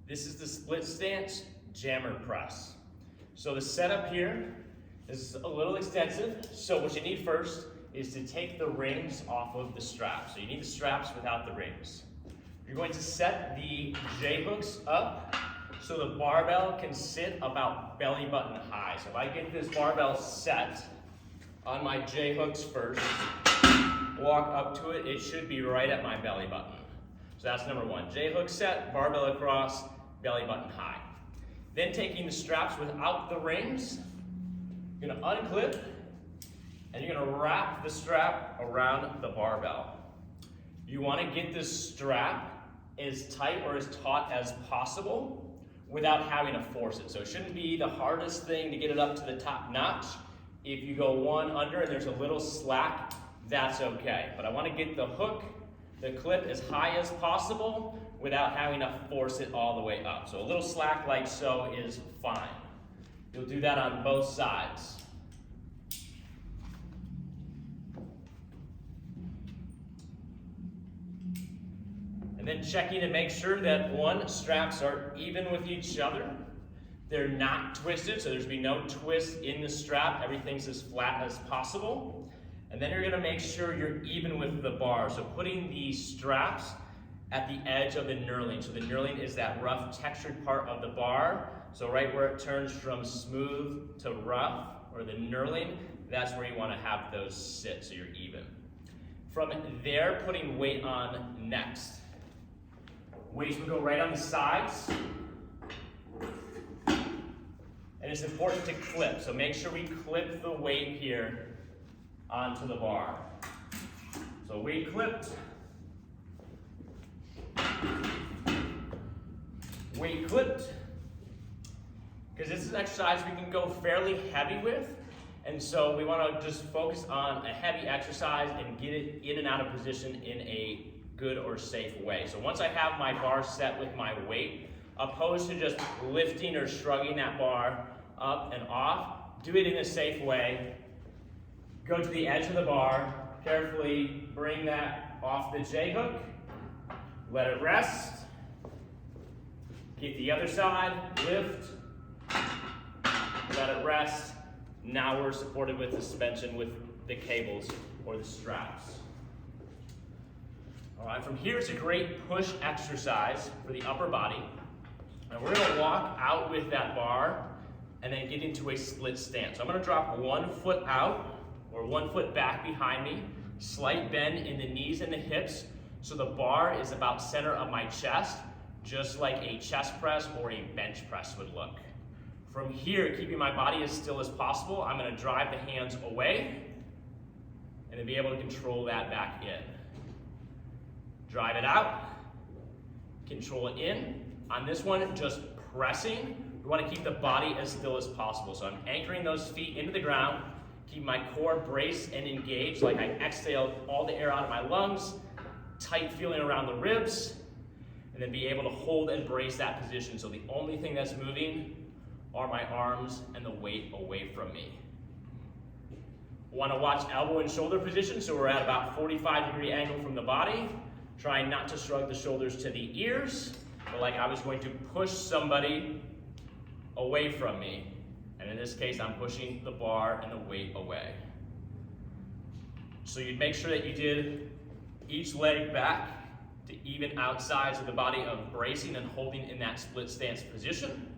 This is the split stance jammer press. So the setup here is a little extensive. So what you need first is to take the rings off of the straps. So you need the straps without the rings. You're going to set the J-hooks up so the barbell can sit about belly button high. So if I get this barbell set on my J-hooks first, walk up to it, it should be right at my belly button. So that's number one. J-hook set, barbell across, belly button high. Then taking the straps without the rings, you're gonna unclip and you're gonna wrap the strap around the barbell. You wanna get this strap as tight or as taut as possible without having to force it. So it shouldn't be the hardest thing to get it up to the top notch. If you go one under and there's a little slack, that's okay. But I wanna get the hook, the clip as high as possible without having to force it all the way up. So a little slack like so is fine. You'll do that on both sides. And then checking to make sure that one, straps are even with each other. They're not twisted, so there's be no twist in the strap. Everything's as flat as possible. And then you're gonna make sure you're even with the bar. So putting the straps at the edge of the knurling. So the knurling is that rough textured part of the bar. So right where it turns from smooth to rough, or the knurling, that's where you wanna have those sit so you're even. From there, putting weight on next. Weights will go right on the sides. And it's important to clip, so make sure we clip the weight here onto the bar. So weight clipped. Weight clipped. Because this is an exercise we can go fairly heavy with, and so we want to just focus on a heavy exercise and get it in and out of position in a good or safe way. So once I have my bar set with my weight, opposed to just lifting or shrugging that bar up and off, do it in a safe way. Go to the edge of the bar, carefully bring that off the J-hook, let it rest, keep the other side, lift, let it rest. Now we're supported with the suspension with the cables or the straps. All right, from here it's a great push exercise for the upper body. And we're gonna walk out with that bar and then get into a split stance. So I'm gonna drop 1 foot out or 1 foot back behind me, slight bend in the knees and the hips, so the bar is about center of my chest, just like a chest press or a bench press would look. From here, keeping my body as still as possible, I'm gonna drive the hands away and then be able to control that back in. Drive it out, control it in. On this one, just pressing. We want to keep the body as still as possible. So I'm anchoring those feet into the ground, keep my core braced and engaged, like I exhale all the air out of my lungs, tight feeling around the ribs, and then be able to hold and brace that position. So the only thing that's moving are my arms and the weight away from me. Want to watch elbow and shoulder position, so we're at about 45-degree angle from the body. Trying not to shrug the shoulders to the ears, but like I was going to push somebody away from me. And in this case, I'm pushing the bar and the weight away. So you'd make sure that you did each leg back to even out sides of the body of bracing and holding in that split stance position.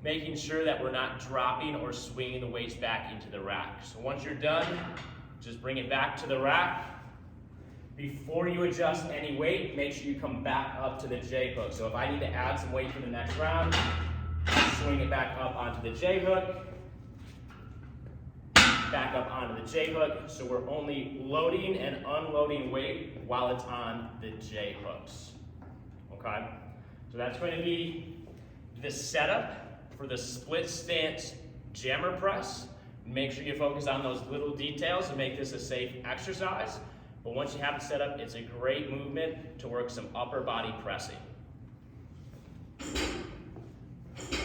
Making sure that we're not dropping or swinging the weights back into the rack. So once you're done, just bring it back to the rack. Before you adjust any weight, make sure you come back up to the J-hook. So if I need to add some weight for the next round, swing it back up onto the J-hook, back up onto the J-hook. So we're only loading and unloading weight while it's on the J-hooks. Okay? So that's going to be the setup for the split stance jammer press. Make sure you focus on those little details to make this a safe exercise. But once you have it set up, it's a great movement to work some upper body pressing.